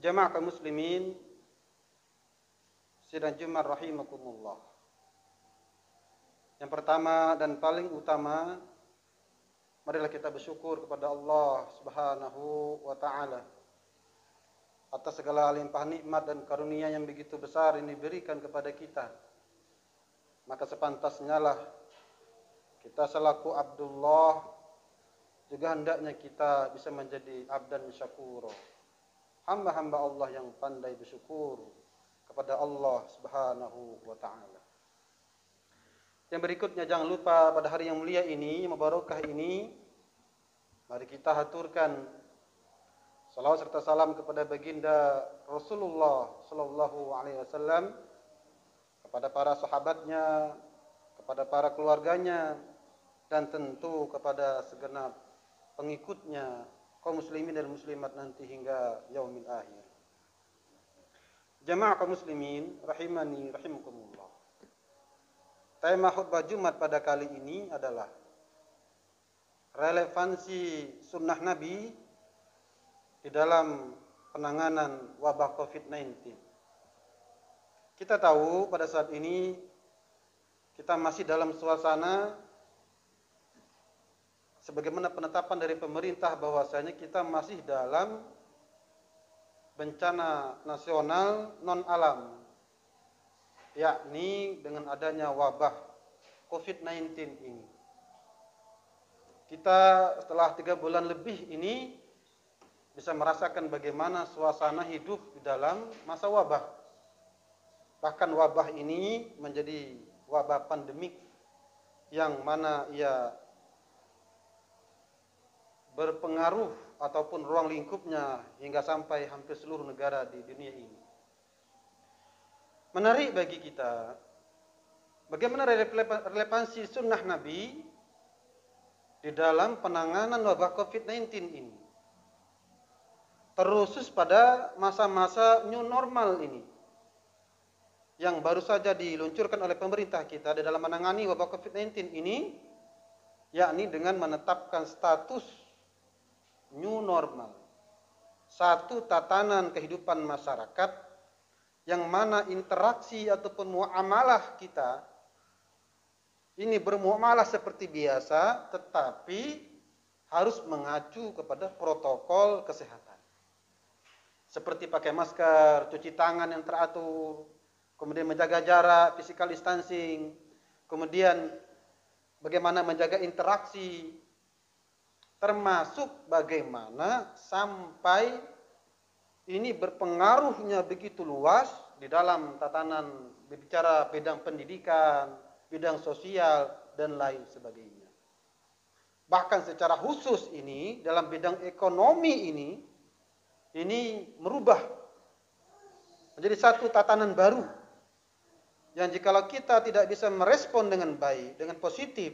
Jamaah kaum muslimin sidang Jumat rahimakumullah. Yang pertama dan paling utama, marilah kita bersyukur kepada Allah Subhanahu wa taala atas segala limpahan nikmat dan karunia yang begitu besar yang diberikan kepada kita. Maka sepantasnya lah kita selaku Abdullah juga hendaknya kita bisa menjadi abdan syakura, hamba-hamba Allah yang pandai bersyukur kepada Allah Subhanahu wa taala. Yang berikutnya, jangan lupa pada hari yang mulia ini, mubarakah ini, mari kita haturkan salawat serta salam kepada baginda Rasulullah sallallahu alaihi wasallam, kepada para sahabatnya, kepada para keluarganya, dan tentu kepada segenap pengikutnya kaum muslimin dan muslimat nanti hingga yaumil akhir. Jamaah kaum muslimin rahimani rahimakumullah. Tema khutbah Jumat pada kali ini adalah relevansi sunnah Nabi di dalam penanganan wabah COVID-19. Kita tahu pada saat ini kita masih dalam suasana sebagaimana penetapan dari pemerintah bahwasanya kita masih dalam bencana nasional non alam, yakni dengan adanya wabah COVID-19 ini. Kita setelah 3 bulan lebih ini bisa merasakan bagaimana suasana hidup di dalam masa wabah. Bahkan wabah ini menjadi wabah pandemik yang mana ia berpengaruh ataupun ruang lingkupnya hingga sampai hampir seluruh negara di dunia ini. Menarik bagi kita bagaimana relevansi sunnah Nabi di dalam penanganan wabah COVID-19 ini, terkhusus pada masa-masa new normal ini yang baru saja diluncurkan oleh pemerintah kita di dalam menangani wabah COVID-19 ini, yakni dengan menetapkan status new normal, satu tatanan kehidupan masyarakat yang mana interaksi ataupun muamalah kita ini bermuamalah seperti biasa, tetapi harus mengacu kepada protokol kesehatan. Seperti pakai masker, cuci tangan yang teratur, kemudian menjaga jarak, physical distancing, kemudian bagaimana menjaga interaksi, termasuk bagaimana sampai ini berpengaruhnya begitu luas di dalam tatanan berbicara bidang pendidikan, bidang sosial, dan lain sebagainya. Bahkan secara khusus ini dalam bidang ekonomi ini merubah menjadi satu tatanan baru yang jikalau kita tidak bisa merespon dengan baik, dengan positif,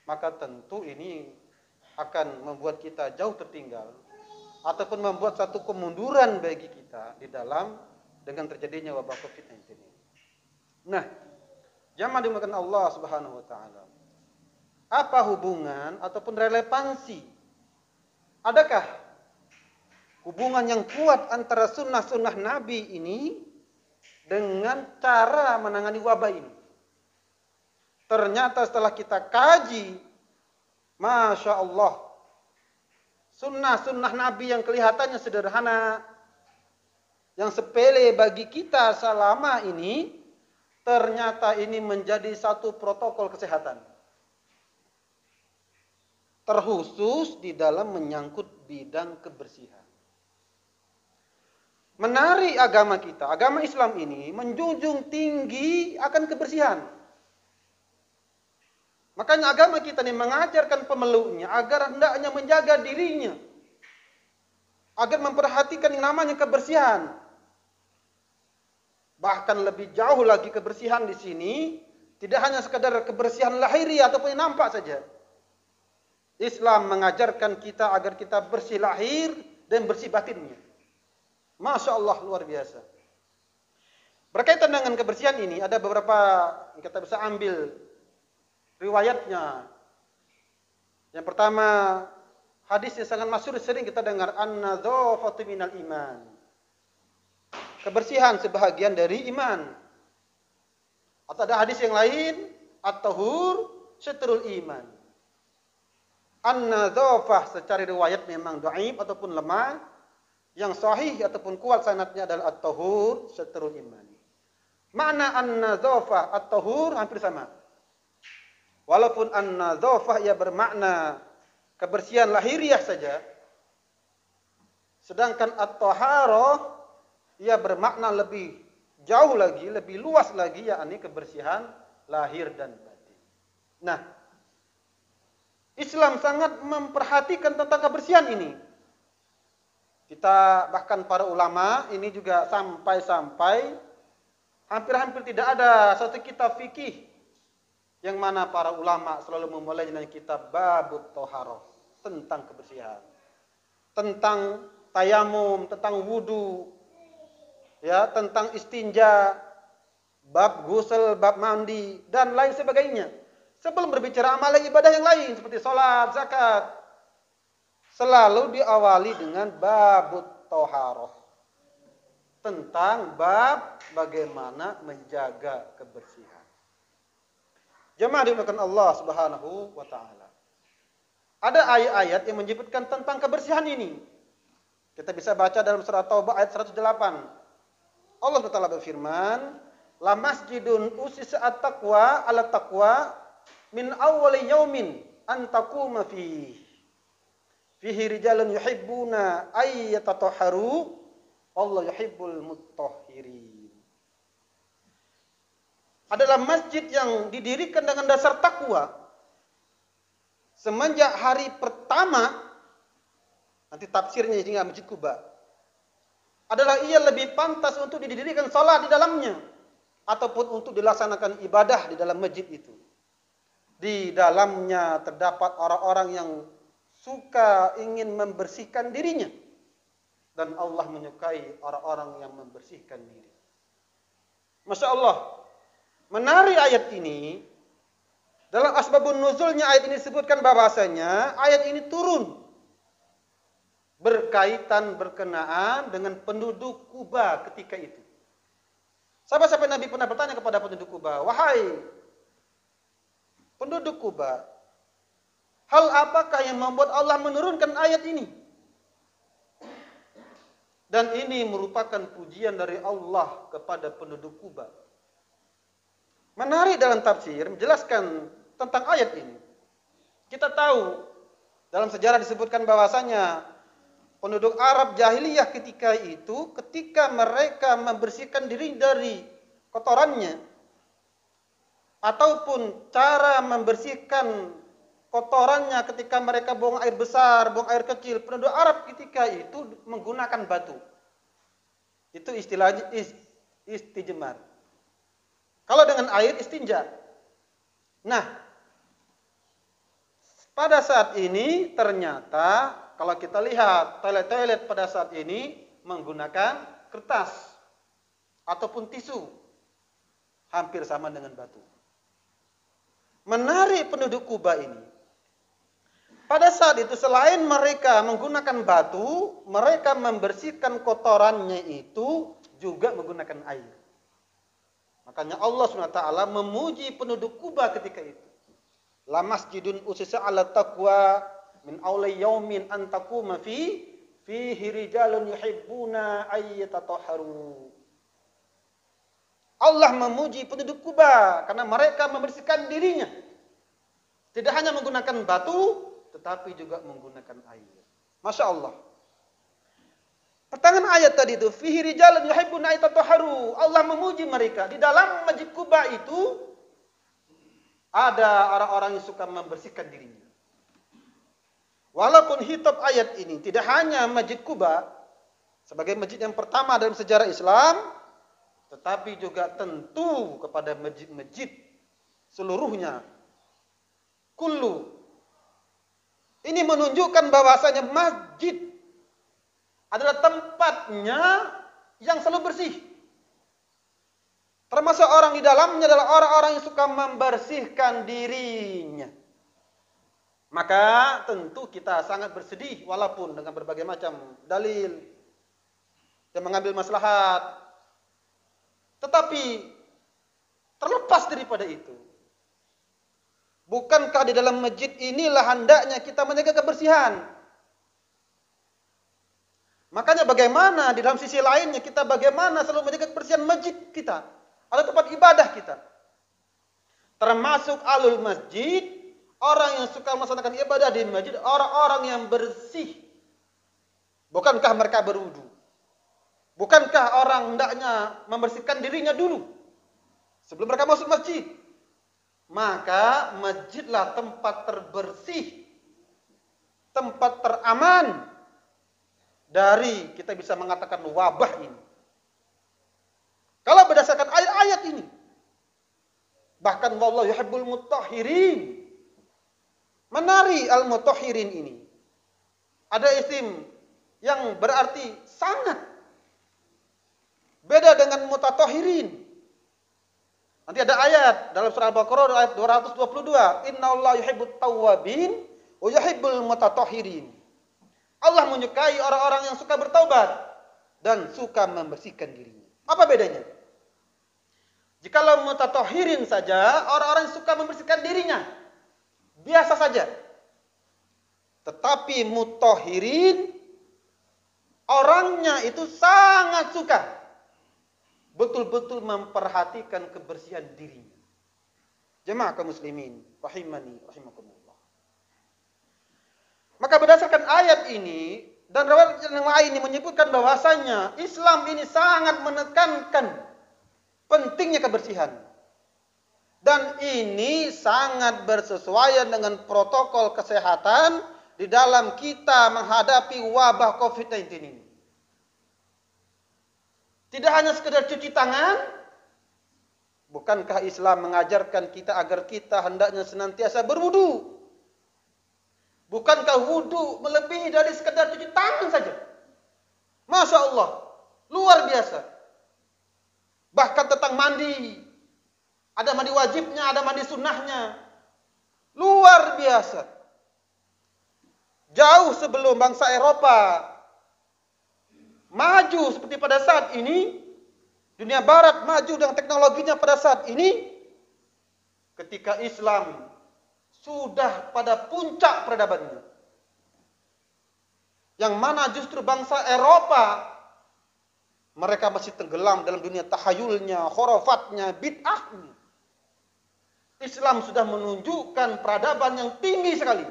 maka tentu ini akan membuat kita jauh tertinggal ataupun membuat satu kemunduran bagi kita di dalam dengan terjadinya wabah COVID-19 ini. Nah, jamaah dimuliakan Allah Subhanahu wa taala. Apa hubungan ataupun relevansi? Adakah hubungan yang kuat antara sunnah-sunnah Nabi ini dengan cara menangani wabah ini? Ternyata setelah kita kaji, Masya Allah, sunnah-sunnah Nabi yang kelihatannya sederhana, yang sepele bagi kita selama ini, ternyata ini menjadi satu protokol kesehatan. Terkhusus di dalam menyangkut bidang kebersihan. Menarik agama kita, agama Islam ini menjunjung tinggi akan kebersihan. Makanya agama kita ini mengajarkan pemeluknya agar hendaknya menjaga dirinya, agar memperhatikan yang namanya kebersihan. Bahkan lebih jauh lagi kebersihan di sini tidak hanya sekadar kebersihan lahiri ataupun yang nampak saja. Islam mengajarkan kita agar kita bersih lahir dan bersih batinnya. Masya Allah, luar biasa. Berkaitan dengan kebersihan ini ada beberapa yang kita bisa ambil riwayatnya. Yang pertama, hadis yang sangat masyhur sering kita dengar, an-nadzafatu minal iman. kebersihan sebahagian dari iman. Atau ada hadis yang lain, at-tahur syatrul iman. An-nadzafah secara riwayat memang dhaif ataupun lemah, yang sahih ataupun kuat sanadnya adalah at-tahur syatrul iman. Makna an-nadzafah at-tahur hampir sama. Walaupun an-nadzafah ia bermakna kebersihan lahiriah saja, sedangkan at-taharah ia bermakna lebih jauh lagi, lebih luas lagi, yakni kebersihan lahir dan batin. Nah, Islam sangat memperhatikan tentang kebersihan ini. Kita bahkan para ulama ini juga sampai-sampai hampir-hampir tidak ada satu kitab fikih yang mana para ulama selalu memulai dengan kitab Babut Thaharah, tentang kebersihan, tentang tayamum, tentang wudu, ya, tentang istinja, bab ghusl, bab mandi, dan lain sebagainya. Sebelum berbicara amalan ibadah yang lain seperti salat, zakat, selalu diawali dengan babut thaharah, tentang bab bagaimana menjaga kebersihan. Jemaah dimuliakan Allah Subhanahu wa taala. Ada ayat-ayat yang menyebutkan tentang kebersihan ini. Kita bisa baca dalam surah Taubah ayat 108. Allah Taala berfirman, la masjidun usisa at-taqwa ala taqwa min awwali yaumin an taquma fihi rijalun yuhibbuna ay yatatahharu wallahu yuhibbul mutahhirin. Adalah masjid yang didirikan dengan dasar takwa semenjak hari pertama, nanti tafsirnya hingga Masjid Quba, adalah ia lebih pantas untuk didirikan salat di dalamnya ataupun untuk dilaksanakan ibadah di dalam masjid itu. Di dalamnya terdapat orang-orang yang suka ingin membersihkan dirinya, dan Allah menyukai orang-orang yang membersihkan diri. Masya Allah, menarik ayat ini. Dalam asbabun nuzulnya ayat ini disebutkan bahwasanya ayat ini turun berkaitan berkenaan dengan penduduk Kuba ketika itu. Sampai Nabi pernah bertanya kepada penduduk Kuba, wahai penduduk Kuba, hal apakah yang membuat Allah menurunkan ayat ini? Dan ini merupakan pujian dari Allah kepada penduduk Kuba. Menarik dalam tafsir menjelaskan tentang ayat ini. Kita tahu dalam sejarah disebutkan bahwasanya penduduk Arab jahiliyah ketika itu, ketika mereka membersihkan diri dari kotorannya, ataupun cara membersihkan kotorannya ketika mereka buang air besar, buang air kecil, penduduk Arab ketika itu menggunakan batu. Itu istilahnya istijmar. Kalau dengan air istinja. Nah, pada saat ini ternyata kalau kita lihat toilet-toilet pada saat ini menggunakan kertas ataupun tisu, hampir sama dengan batu. Menarik penduduk Kuba ini. Pada saat itu selain mereka menggunakan batu, mereka membersihkan kotorannya itu juga menggunakan air. Makanya Allah SWT memuji penduduk Kuba ketika itu. La masjidun usisa ala taqwa min awli yaumin an taquma fihi rijalun yuhibbuna ay yatatahharu. Allah memuji penduduk Kuba karena mereka membersihkan dirinya. Tidak hanya menggunakan batu, tetapi juga menggunakan air. Masya Allah. Pertengahan ayat tadi itu, fihi rijalun yuhibbuna ay yatatahharu. Allah memuji mereka. Di dalam Masjid Kuba itu ada orang-orang yang suka membersihkan dirinya. Walaupun hitab ayat ini tidak hanya Masjid Kuba sebagai masjid yang pertama dalam sejarah Islam, tetapi juga tentu kepada masjid-masjid seluruhnya. Kullu. Ini menunjukkan bahwasanya masjid adalah tempatnya yang selalu bersih. Termasuk orang di dalamnya adalah orang-orang yang suka membersihkan dirinya. Maka tentu kita sangat bersedih walaupun dengan berbagai macam dalil yang mengambil maslahat Tetapi terlepas daripada itu, bukankah di dalam masjid inilah hendaknya kita menjaga kebersihan? Makanya bagaimana di dalam sisi lainnya kita bagaimana selalu menjaga kebersihan masjid kita atau tempat ibadah kita. Termasuk alul masjid, orang yang suka melaksanakan ibadah di masjid, orang-orang yang bersih. Bukankah mereka berwudu? Bukankah orang hendaknya membersihkan dirinya dulu sebelum mereka masuk masjid? Maka masjidlah tempat terbersih, tempat teraman dari kita bisa mengatakan wabah ini. Kalau berdasarkan ayat-ayat ini, bahkan wallahu yuhibbul mutahhirin. Menari al-mutahhirin ini ada isim yang berarti sangat beda dengan mutatahhirin. Nanti ada ayat dalam surah Al-Baqarah ayat 222, innallaha yuhibbut tawwabin wa yuhibbul mutatahhirin. Allah menyukai orang-orang yang suka bertaubat dan suka membersihkan dirinya. Apa bedanya? Jikalau mutatahhirin saja, orang-orang yang suka membersihkan dirinya, biasa saja. Tetapi mutahhirin, orangnya itu sangat suka, betul-betul memperhatikan kebersihan dirinya. Jemaah kaum muslimin, rahimani, rahimakumullah. Maka berdasarkan ayat ini dan riwayat yang lain ini menyebutkan bahwasanya Islam ini sangat menekankan pentingnya kebersihan. Dan ini sangat bersesuaian dengan protokol kesehatan di dalam kita menghadapi wabah COVID-19 ini. Tidak hanya sekedar cuci tangan, bukankah Islam mengajarkan kita agar kita hendaknya senantiasa berwudu? Bukankah wudu melebihi dari sekedar cuci tangan saja? Masya Allah, luar biasa. Bahkan tentang mandi, ada mandi wajibnya, ada mandi sunnahnya. Luar biasa. Jauh sebelum bangsa Eropa maju seperti pada saat ini, dunia barat maju dengan teknologinya pada saat ini, ketika Islam sudah pada puncak peradabannya. Yang mana justru bangsa Eropa, mereka masih tenggelam dalam dunia tahayulnya, khurafatnya, bid'ahnya. Islam sudah menunjukkan peradaban yang tinggi sekali.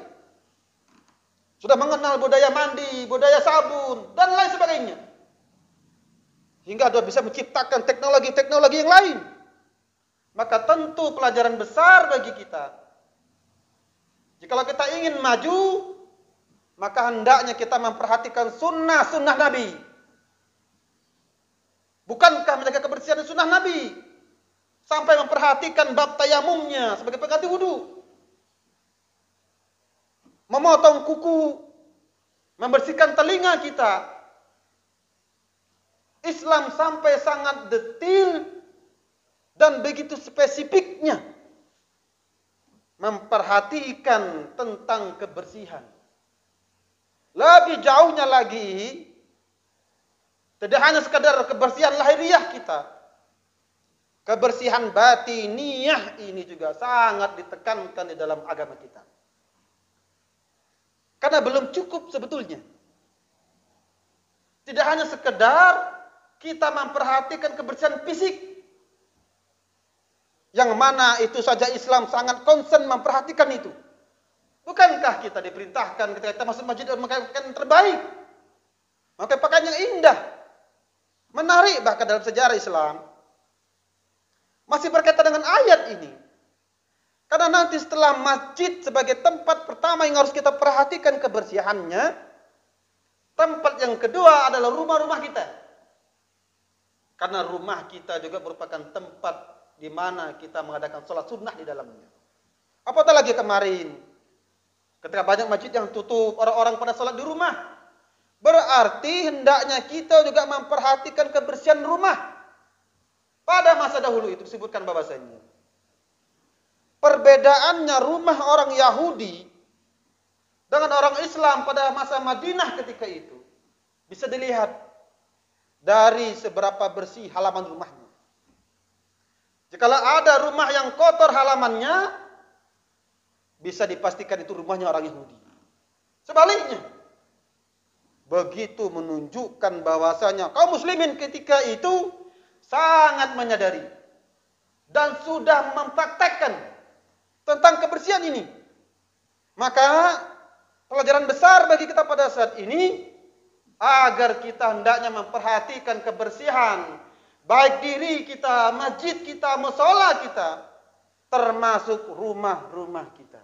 Sudah mengenal budaya mandi, budaya sabun, dan lain sebagainya. Hingga sudah bisa menciptakan teknologi-teknologi yang lain. Maka tentu pelajaran besar bagi kita. Jikalau kita ingin maju, maka hendaknya kita memperhatikan sunnah-sunnah Nabi. Bukankah menjaga kebersihan sunnah Nabi? Sampai memperhatikan bab tayamumnya sebagai pengganti wudu. Memotong kuku, membersihkan telinga kita. Islam sampai sangat detil dan begitu spesifiknya memperhatikan tentang kebersihan. Lebih jauhnya lagi, tidak hanya sekadar kebersihan lahiriah kita, kebersihan batiniyah ini juga sangat ditekankan di dalam agama kita. Karena belum cukup sebetulnya. Tidak hanya sekedar kita memperhatikan kebersihan fisik, yang mana itu saja Islam sangat concern memperhatikan itu. Bukankah kita diperintahkan ketika kita masuk masjid memakai pakaian yang terbaik, memakai pakaian yang indah, menarik? Bahkan dalam sejarah Islam masih berkaitan dengan ayat ini. Karena nanti setelah masjid sebagai tempat pertama yang harus kita perhatikan kebersihannya, tempat yang kedua adalah rumah-rumah kita. Karena rumah kita juga merupakan tempat di mana kita mengadakan sholat sunnah di dalamnya. Apatah lagi kemarin, ketika banyak masjid yang tutup, orang-orang pada sholat di rumah. Berarti hendaknya kita juga memperhatikan kebersihan rumah. Pada masa dahulu itu disebutkan bahwasanya perbedaannya rumah orang Yahudi dengan orang Islam pada masa Madinah ketika itu bisa dilihat dari seberapa bersih halaman rumahnya. Jikalau ada rumah yang kotor halamannya, bisa dipastikan itu rumahnya orang Yahudi. Sebaliknya, begitu menunjukkan bahwasanya kaum muslimin ketika itu sangat menyadari dan sudah mempraktekkan tentang kebersihan ini. Maka pelajaran besar bagi kita pada saat ini, agar kita hendaknya memperhatikan kebersihan baik diri kita, masjid kita, mushola kita, termasuk rumah-rumah kita.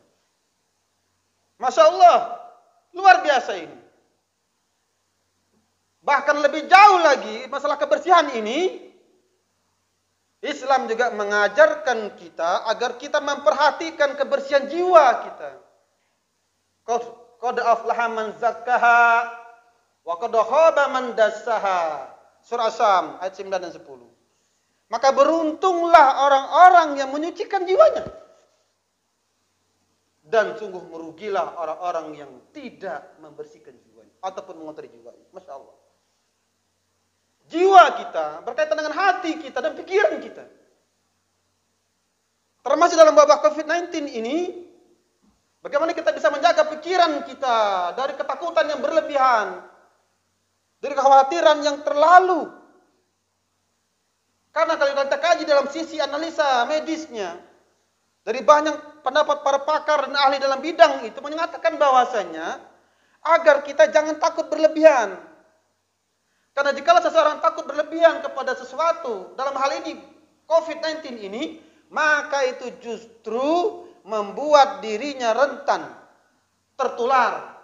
Masya Allah, luar biasa ini. Bahkan lebih jauh lagi, masalah kebersihan ini, Islam juga mengajarkan kita agar kita memperhatikan kebersihan jiwa kita. Qad aflaha man zakkaha wa qad khaba man dassaha. Surah Asy-Syam ayat 9 dan 10. Maka beruntunglah orang-orang yang menyucikan jiwanya. Dan sungguh merugilah orang-orang yang tidak membersihkan jiwanya ataupun mengotori jiwanya. Masya Allah. Jiwa kita berkaitan dengan hati kita dan pikiran kita. Termasuk dalam wabah COVID-19 ini, bagaimana kita bisa menjaga pikiran kita dari ketakutan yang berlebihan, dari kekhawatiran yang terlalu. Karena kalau kita kaji dalam sisi analisa medisnya, dari banyak pendapat para pakar dan ahli dalam bidang itu mengatakan bahwasanya agar kita jangan takut berlebihan. Karena jika seseorang takut berlebihan kepada sesuatu, dalam hal ini COVID-19 ini, maka itu justru membuat dirinya rentan tertular.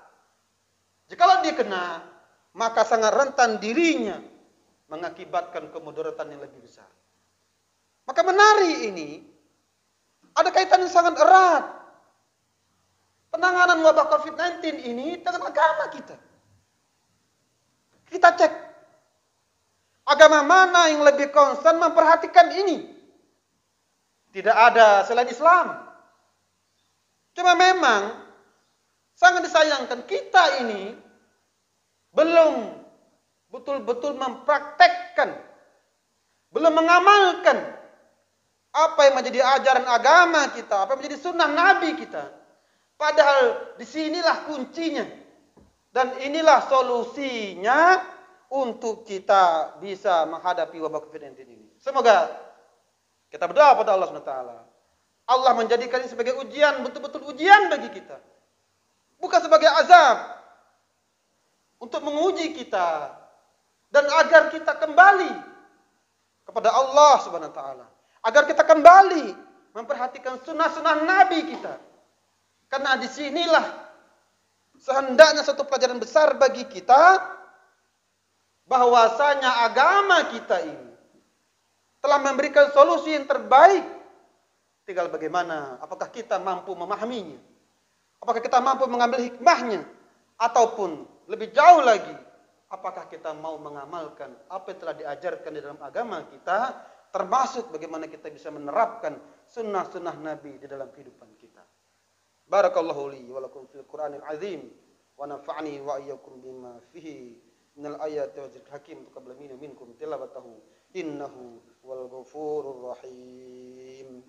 Jikalau dia kena, maka sangat rentan dirinya mengakibatkan kemudaratan yang lebih besar. Maka menari ini ada kaitan yang sangat erat. Penanganan wabah COVID-19 ini dengan agama kita. Kita cek agama mana yang lebih konsen memperhatikan ini. Tidak ada selain Islam. Cuma memang sangat disayangkan kita ini belum betul-betul mempraktekkan, belum mengamalkan apa yang menjadi ajaran agama kita, apa yang menjadi sunnah Nabi kita. Padahal disinilah kuncinya. Dan inilah solusinya untuk kita bisa menghadapi wabah COVID-19 ini. Semoga kita berdoa pada Allah SWT. Allah menjadikan ini sebagai ujian, betul-betul ujian bagi kita. Bukan sebagai azab. Untuk menguji kita. Dan agar kita kembali kepada Allah SWT. Agar kita kembali memperhatikan sunnah-sunnah Nabi kita. Karena disinilah sehendaknya satu pelajaran besar bagi kita. Bahwasanya agama kita ini telah memberikan solusi yang terbaik. Tinggal bagaimana, apakah kita mampu memahaminya? Apakah kita mampu mengambil hikmahnya? Ataupun lebih jauh lagi, apakah kita mau mengamalkan apa yang telah diajarkan di dalam agama kita, termasuk bagaimana kita bisa menerapkan sunnah-sunnah Nabi di dalam kehidupan kita. Barakallahu li wa lakum fil Qur'anil azim wa nafa'ani wa iyyakum bima fihi minal ayati wa dzikril hakim taqabbal minkum tilawatahu innahu wal ghafurur rahim.